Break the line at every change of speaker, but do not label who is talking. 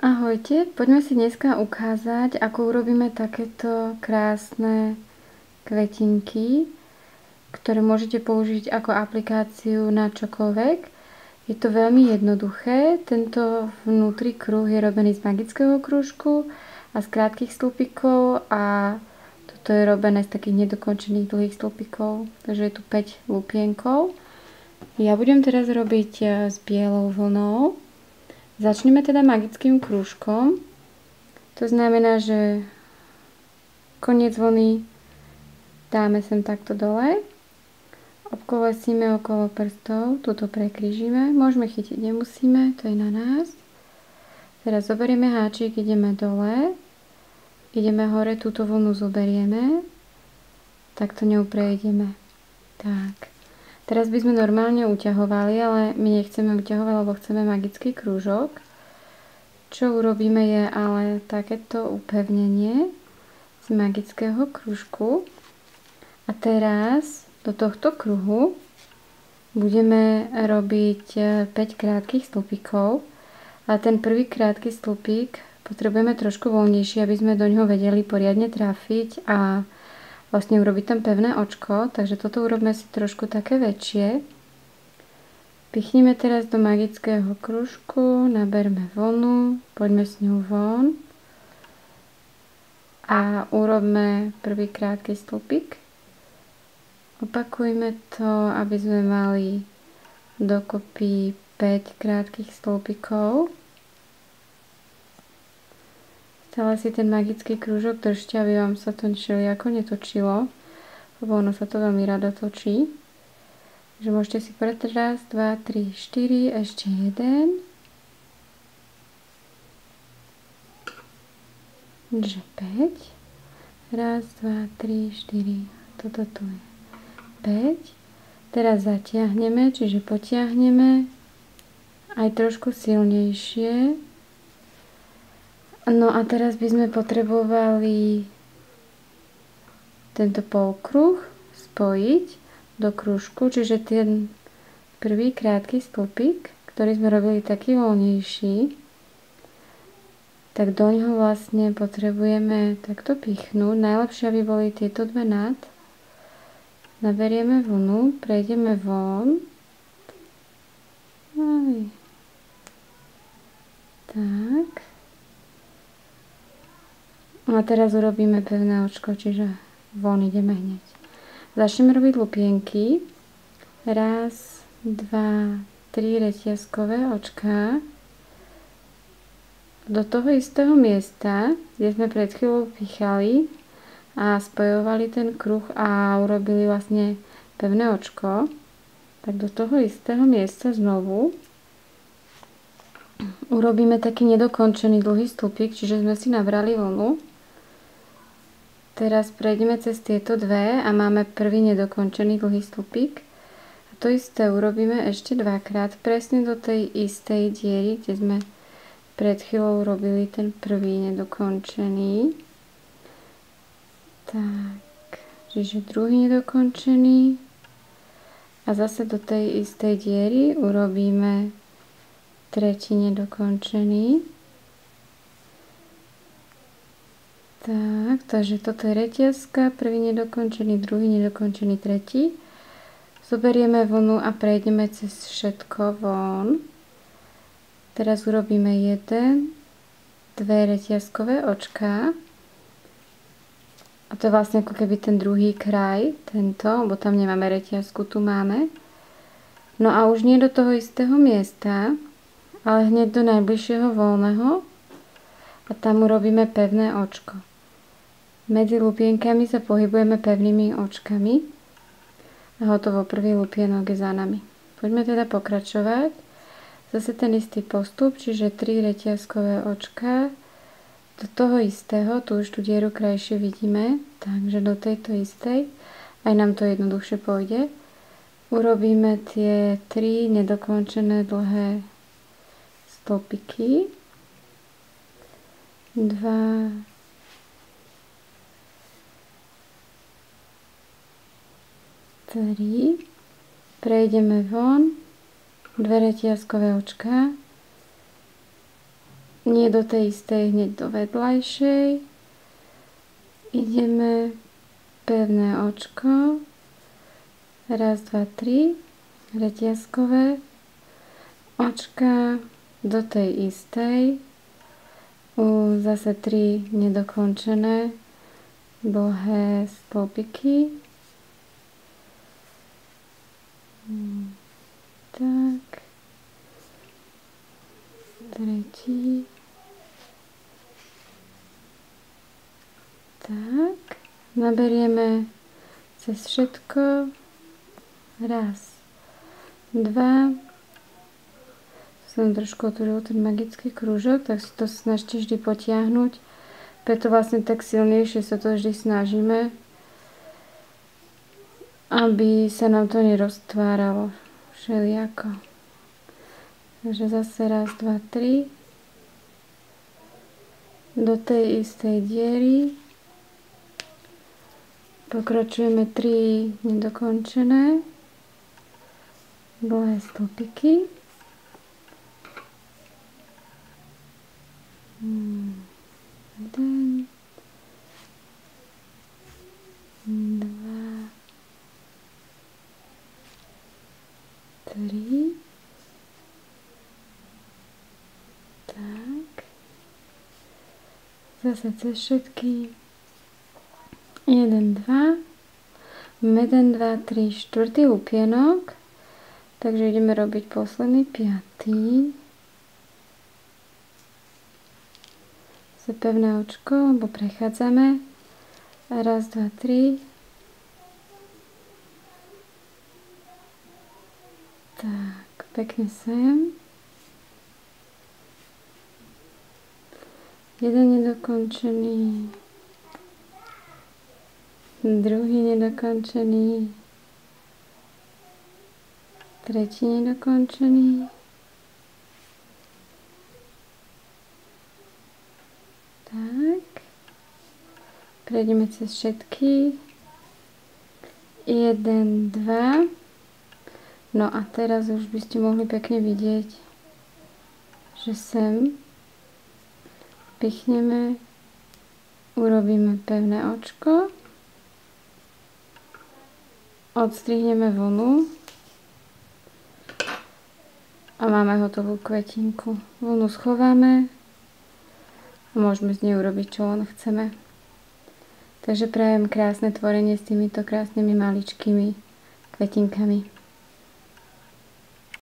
Ahojte, poďme si dneska ukázať, ako urobíme takéto krásne kvetinky, ktoré môžete použiť ako aplikáciu na čokoľvek. Je to veľmi jednoduché, tento vnútri kruh je robený z magického krúžku a z krátkych stĺpikov a toto je robené z takých nedokončených dlhých stĺpikov, takže je tu 5 lupienkov. Ja budem teraz robiť s bielou vlnou. Začneme teda magickým krúžkom. To znamená, že koniec vlny dáme sem takto dole. Obkolesíme okolo prstov, tuto prekrížime. Môžeme chytiť, nemusíme, to je na nás. Teraz zoberieme háčik, ideme dole. Ideme hore, túto vlnu zoberieme. Takto ňou prejdeme. Tak. Teraz by sme normálne uťahovali, ale my nechceme uťahovať, lebo chceme magický krúžok. Čo urobíme je ale takéto upevnenie z magického krúžku. A teraz do tohto kruhu budeme robiť 5 krátkych stĺpikov. A ten prvý krátky stĺpik potrebujeme trošku voľnejší, aby sme do ňoho vedeli poriadne trafiť a vlastne urobiť tam pevné očko, takže toto urobíme si trošku také väčšie. Pichnime teraz do magického kružku, naberme vlnu, poďme s ňou von a urobme prvý krátky stĺpik. Opakujme to, aby sme mali dokopy 5 krátkych stĺpikov. Stále si ten magický krúžok držte, aby vám sa to všelijako netočilo, lebo ono sa to veľmi rado točí. Takže môžete si povedať raz, 2, 3, 4, ešte jeden. Takže 5. Raz, 2, 3, 4. Toto tu je 5. Teraz zatiahneme, čiže potiahneme aj trošku silnejšie. No a teraz by sme potrebovali tento polkruh spojiť do krúžku, čiže ten prvý krátky stĺpik, ktorý sme robili taký voľnejší, tak do ňoho vlastne potrebujeme takto pichnúť. Najlepšie, aby boli tieto dve nad. Naberieme vlnu, prejdeme von. Aj. Tak. A teraz urobíme pevné očko, čiže von ideme hneď. Začneme robiť lupienky. Raz, 2, 3 reťazkové očká. Do toho istého miesta, kde sme pred chvíľou pichali a spojovali ten kruh a urobili vlastne pevné očko, tak do toho istého miesta znovu urobíme taký nedokončený dlhý stĺpik, čiže sme si nabrali vlnu. Teraz prejdeme cez tieto dve a máme prvý nedokončený dlhý stĺpik. A to isté urobíme ešte dvakrát, presne do tej istej diery, kde sme pred chvíľou robili ten prvý nedokončený. Tak, čiže druhý nedokončený. A zase do tej istej diery urobíme tretí nedokončený. Tak, takže toto je reťazka, prvý nedokončený, druhý nedokončený, tretí. Zoberieme vlnu a prejdeme cez všetko von. Teraz urobíme 1, 2 reťazkové očká. A to je vlastne ako keby ten druhý kraj, tento, lebo tam nemáme reťazku, tu máme. No a už nie do toho istého miesta, ale hneď do najbližšieho voľného. A tam urobíme pevné očko. Medzi lupienkami sa pohybujeme pevnými očkami. A hotovo, prvý lupienok je za nami. Poďme teda pokračovať. Zase ten istý postup, čiže 3 reťazkové očká. Do toho istého, tu už tú dieru krajšie vidíme, takže do tejto istej, aj nám to jednoduchšie pôjde. Urobíme tie 3 nedokončené dlhé stĺpiky. 2, 3, prejdeme von, 2 reťazkové očká, nie do tej istej, hneď do vedľajšej. Ideme pevné očko. Raz, dva, tri. Reťazkové. Očka do tej istej. Zase 3 nedokončené. Dlhé stĺpiky. Tak. Tretí. Tak. Naberieme cez všetko. Raz. Dva. Som trošku otvoril ten magický krúžok, tak si to snažte vždy potiahnuť. Preto vlastne tak silnejšie sa to vždy snažíme, aby sa nám to neroztváralo všelijako. Takže zase raz, dva, tri. Do tej istej diery. Pokračujeme 3 nedokončené. Dlhé stĺpiky. Jeden. Dva. Tri. Tak. Zase cez všetky. 1, 2. 1, 2, 3, 4. lupienok. Takže ideme robiť posledný 5. Zase pevné očko, lebo prechádzame. Raz, dva, tri. Tak, pekne sem. Jeden nedokončený. Druhý nedokončený. Tretí nedokončený. Tak. Prejdeme cez všetky. 1, 2. No a teraz už by ste mohli pekne vidieť, že sem pichneme, urobíme pevné očko, odstrihneme vlnu a máme hotovú kvetinku. Vlnu schováme a môžeme z nej urobiť, čo len chceme. Takže prajem krásne tvorenie s týmito krásnymi maličkými kvetinkami.